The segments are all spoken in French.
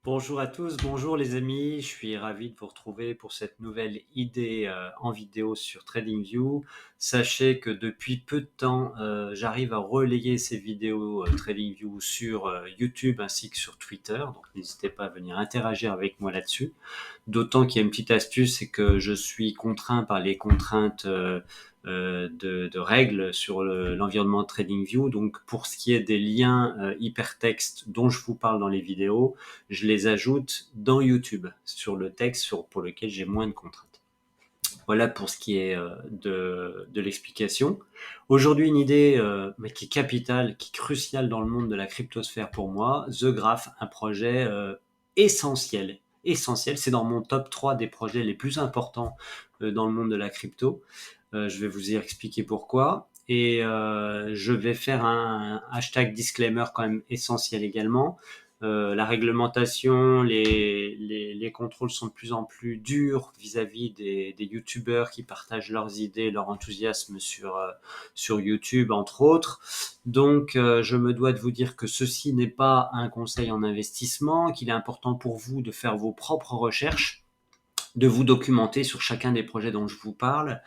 Bonjour à tous, bonjour les amis, je suis ravi de vous retrouver pour cette nouvelle idée en vidéo sur TradingView. Sachez que depuis peu de temps, j'arrive à relayer ces vidéos TradingView sur YouTube ainsi que sur Twitter, donc n'hésitez pas à venir interagir avec moi là-dessus. D'autant qu'il y a une petite astuce, c'est que je suis contraint par les contraintes de règles sur l'environnement TradingView. Donc, pour ce qui est des liens hypertextes dont je vous parle dans les vidéos, je les ajoute dans YouTube sur le texte pour lequel j'ai moins de contraintes. Voilà pour ce qui est de l'explication. Aujourd'hui, une idée mais qui est capitale, qui est cruciale dans le monde de la cryptosphère pour moi, The Graph, un projet essentiel. Essentiel, c'est dans mon top 3 des projets les plus importants dans le monde de la crypto. Je vais vous y expliquer pourquoi. Et je vais faire un hashtag disclaimer quand même essentiel également. La réglementation, les contrôles sont de plus en plus durs vis-à-vis des youtubeurs qui partagent leurs idées, leur enthousiasme sur YouTube, entre autres. Donc, je me dois de vous dire que ceci n'est pas un conseil en investissement, qu'il est important pour vous de faire vos propres recherches, de vous documenter sur chacun des projets dont je vous parle,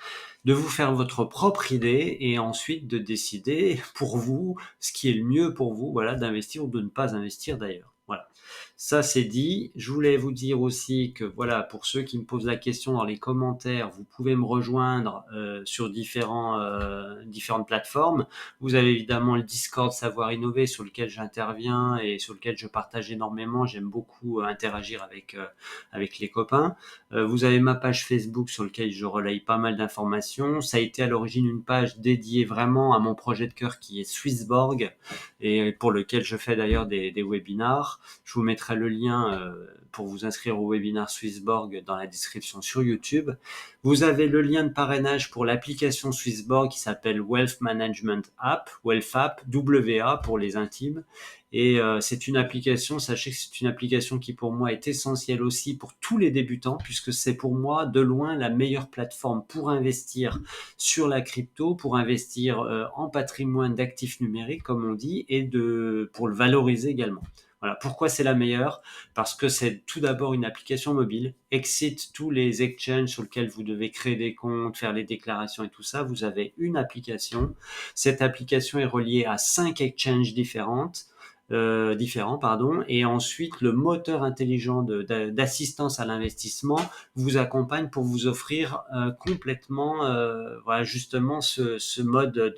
de vous faire votre propre idée et ensuite de décider pour vous ce qui est le mieux pour vous, voilà, d'investir ou de ne pas investir d'ailleurs. Voilà. Ça c'est dit. Je voulais vous dire aussi que voilà, pour ceux qui me posent la question dans les commentaires, vous pouvez me rejoindre sur différentes plateformes. Vous avez évidemment le Discord Savoir Innover sur lequel j'interviens et sur lequel je partage énormément. J'aime beaucoup interagir avec les copains. Vous avez ma page Facebook sur laquelle je relaye pas mal d'informations. Ça a été à l'origine une page dédiée vraiment à mon projet de cœur qui est Swissborg et pour lequel je fais d'ailleurs des webinars. Je vous mettrai le lien pour vous inscrire au webinar Swissborg dans la description sur YouTube. Vous avez le lien de parrainage pour l'application Swissborg qui s'appelle Wealth Management App, Wealth App, WA pour les intimes. Et c'est une application, sachez que c'est une application qui pour moi est essentielle aussi pour tous les débutants, puisque c'est pour moi de loin la meilleure plateforme pour investir sur la crypto, pour investir en patrimoine d'actifs numériques, comme on dit, et pour le valoriser également. Voilà. Pourquoi c'est la meilleure? Parce que c'est tout d'abord une application mobile, excite tous les exchanges sur lesquels vous devez créer des comptes, faire les déclarations et tout ça. Vous avez une application. Cette application est reliée à 5 exchanges différents, pardon, et ensuite le moteur intelligent d'assistance à l'investissement vous accompagne pour vous offrir complètement, voilà, justement ce mode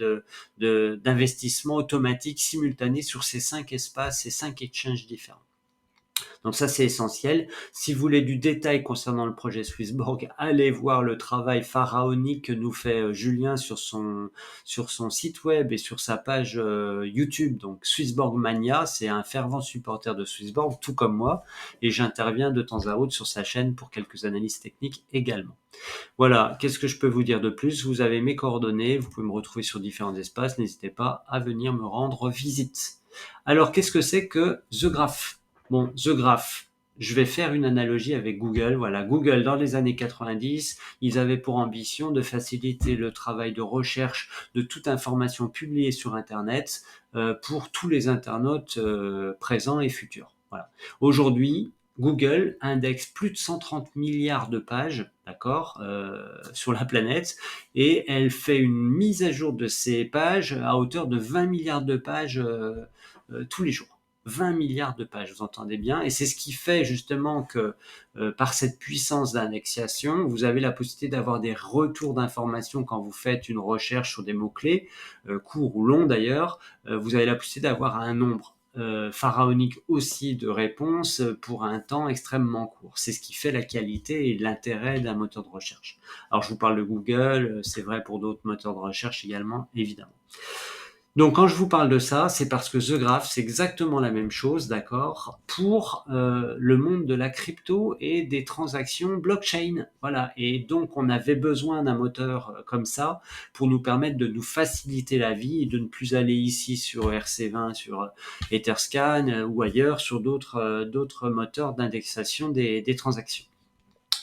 d'investissement automatique simultané sur ces 5 espaces, ces 5 exchanges différents. Donc ça, c'est essentiel. Si vous voulez du détail concernant le projet Swissborg, allez voir le travail pharaonique que nous fait Julien sur son site web et sur sa page YouTube. Donc Swissborg Mania, c'est un fervent supporter de Swissborg, tout comme moi, et j'interviens de temps à autre sur sa chaîne pour quelques analyses techniques également. Voilà, qu'est-ce que je peux vous dire de plus? Vous avez mes coordonnées, vous pouvez me retrouver sur différents espaces, n'hésitez pas à venir me rendre visite. Alors, qu'est-ce que c'est que The Graph? Bon, The Graph, je vais faire une analogie avec Google. Voilà, Google, dans les années 90, ils avaient pour ambition de faciliter le travail de recherche de toute information publiée sur Internet pour tous les internautes présents et futurs. Voilà. Aujourd'hui, Google indexe plus de 130 milliards de pages, d'accord, sur la planète, et elle fait une mise à jour de ces pages à hauteur de 20 milliards de pages tous les jours. 20 milliards de pages, vous entendez bien, et c'est ce qui fait justement que par cette puissance d'indexation, vous avez la possibilité d'avoir des retours d'informations quand vous faites une recherche sur des mots-clés, courts ou longs d'ailleurs, vous avez la possibilité d'avoir un nombre pharaonique aussi de réponses pour un temps extrêmement court. C'est ce qui fait la qualité et l'intérêt d'un moteur de recherche. Alors je vous parle de Google, c'est vrai pour d'autres moteurs de recherche également, évidemment. Donc quand je vous parle de ça, c'est parce que The Graph, c'est exactement la même chose, d'accord, pour le monde de la crypto et des transactions blockchain. Voilà, et donc on avait besoin d'un moteur comme ça pour nous permettre de nous faciliter la vie et de ne plus aller ici sur RC20, sur Etherscan ou ailleurs, sur d'autres moteurs d'indexation des transactions.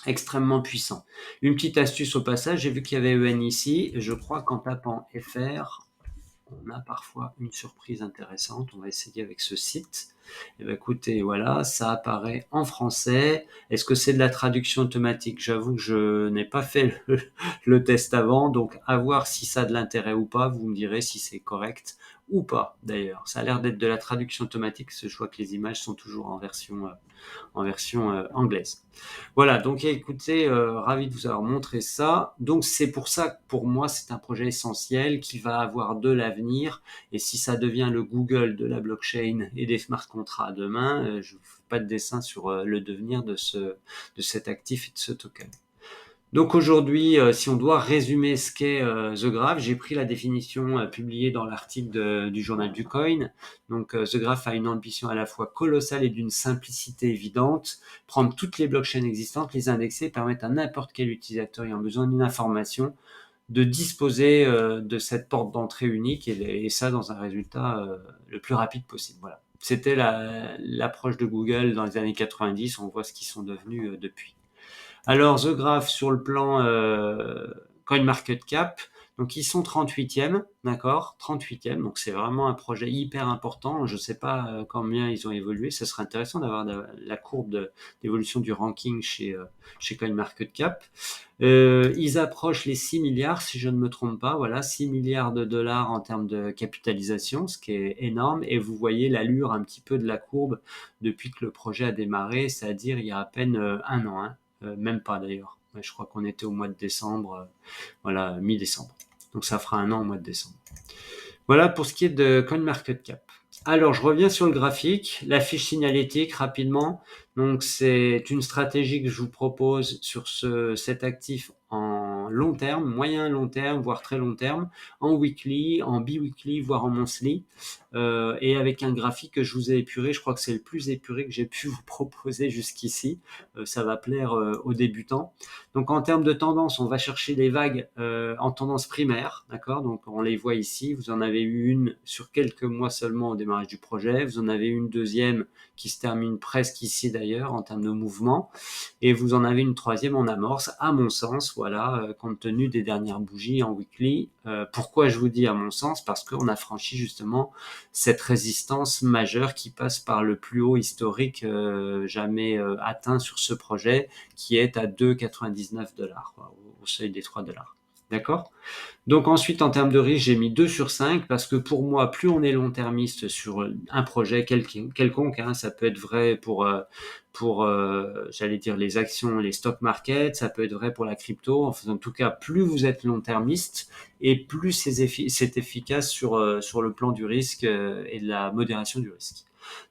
Extrêmement puissant. Une petite astuce au passage, j'ai vu qu'il y avait EN ici, je crois qu'en tapant FR, on a parfois une surprise intéressante. On va essayer avec ce site. Et bien, écoutez, voilà, ça apparaît en français. Est-ce que c'est de la traduction automatique? J'avoue que je n'ai pas fait le test avant, donc à voir si ça a de l'intérêt ou pas. Vous me direz si c'est correct ou pas, d'ailleurs. Ça a l'air d'être de la traduction automatique, parce que je vois que les images sont toujours en version anglaise. Voilà, donc écoutez, ravi de vous avoir montré ça. Donc c'est pour ça que pour moi, c'est un projet essentiel qui va avoir de l'avenir. Et si ça devient le Google de la blockchain et des smart contracts demain, je ne vous fais pas de dessin sur le devenir de cet actif et de ce token. Donc aujourd'hui, si on doit résumer ce qu'est The Graph, j'ai pris la définition publiée dans l'article du journal du Coin. Donc The Graph a une ambition à la fois colossale et d'une simplicité évidente. Prendre toutes les blockchains existantes, les indexer, permettre à n'importe quel utilisateur ayant besoin d'une information de disposer de cette porte d'entrée unique et ça dans un résultat le plus rapide possible. Voilà. C'était l'approche de Google dans les années 90. On voit ce qu'ils sont devenus depuis. Alors, The Graph, sur le plan CoinMarketCap, donc ils sont 38e, d'accord, 38e, donc c'est vraiment un projet hyper important. Je ne sais pas combien ils ont évolué, ce serait intéressant d'avoir la courbe d'évolution du ranking chez CoinMarketCap. Ils approchent les 6 milliards, si je ne me trompe pas, voilà, 6 milliards de dollars en termes de capitalisation, ce qui est énorme, et vous voyez l'allure un petit peu de la courbe depuis que le projet a démarré, c'est-à-dire il y a à peine un an, hein. Même pas d'ailleurs. Je crois qu'on était au mois de décembre, voilà, mi-décembre. Donc ça fera un an au mois de décembre. Voilà pour ce qui est de CoinMarketCap. Alors, je reviens sur le graphique, la fiche signalétique rapidement. Donc, c'est une stratégie que je vous propose sur cet actif en long terme, moyen long terme, voire très long terme, en weekly, en bi-weekly, voire en monthly, et avec un graphique que je vous ai épuré. Je crois que c'est le plus épuré que j'ai pu vous proposer jusqu'ici. Ça va plaire aux débutants. Donc, en termes de tendance, on va chercher les vagues en tendance primaire, d'accord? Donc, on les voit ici. Vous en avez eu une sur quelques mois seulement au démarrage du projet. Vous en avez une deuxième qui se termine presque ici d'ailleurs en termes de mouvement. Et vous en avez une troisième en amorce, à mon sens, voilà, compte tenu des dernières bougies en weekly. Pourquoi je vous dis à mon sens? Parce qu'on a franchi justement cette résistance majeure qui passe par le plus haut historique jamais atteint sur ce projet, qui est à 2,99 $, au seuil des 3 $. D'accord? Donc ensuite, en termes de risque, j'ai mis 2 sur 5 parce que pour moi, plus on est long-termiste sur un projet quelconque, hein, ça peut être vrai pour j'allais dire, les actions, les stock markets, ça peut être vrai pour la crypto. En tout cas, plus vous êtes long-termiste et plus c'est efficace sur le plan du risque et de la modération du risque.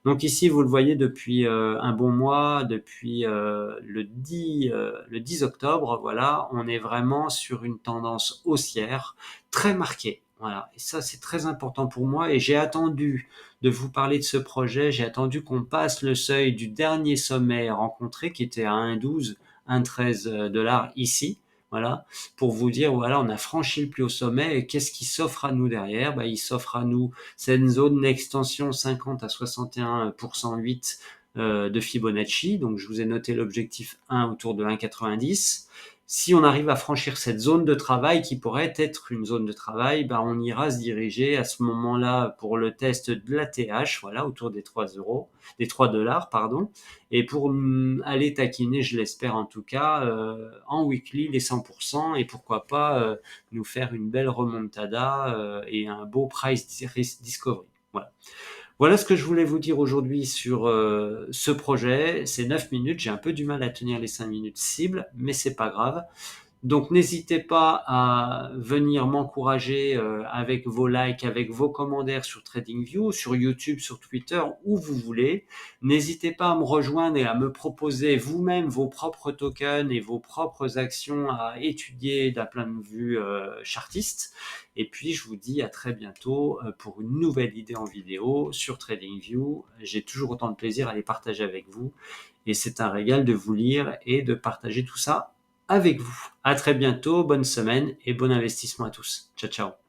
Donc ici, vous le voyez depuis un bon mois, depuis le 10 octobre, voilà, on est vraiment sur une tendance haussière très marquée. Voilà, et ça c'est très important pour moi et j'ai attendu de vous parler de ce projet, j'ai attendu qu'on passe le seuil du dernier sommet rencontré qui était à 1,12, 1,13 $ ici. Voilà, pour vous dire, voilà, on a franchi le plus haut sommet et qu'est-ce qui s'offre à nous derrière? Bah, il s'offre à nous cette zone d'extension 50 à 61,8 de Fibonacci. Donc, je vous ai noté l'objectif 1 autour de 1,90. Si on arrive à franchir cette zone de travail qui pourrait être une zone de travail, ben on ira se diriger à ce moment-là pour le test de la TH, voilà, autour des 3 euros, des 3 $, pardon, et pour aller taquiner, je l'espère en tout cas, en weekly les 100% et pourquoi pas nous faire une belle remontada et un beau price discovery. Voilà. Voilà ce que je voulais vous dire aujourd'hui sur ce projet. C'est 9 minutes, j'ai un peu du mal à tenir les 5 minutes cible, mais c'est pas grave. Donc n'hésitez pas à venir m'encourager avec vos likes, avec vos commentaires sur TradingView, sur YouTube, sur Twitter, où vous voulez. N'hésitez pas à me rejoindre et à me proposer vous-même vos propres tokens et vos propres actions à étudier d'un point de vue chartiste. Et puis je vous dis à très bientôt pour une nouvelle idée en vidéo sur TradingView. J'ai toujours autant de plaisir à les partager avec vous et c'est un régal de vous lire et de partager tout ça avec vous. À très bientôt, bonne semaine et bon investissement à tous. Ciao, ciao.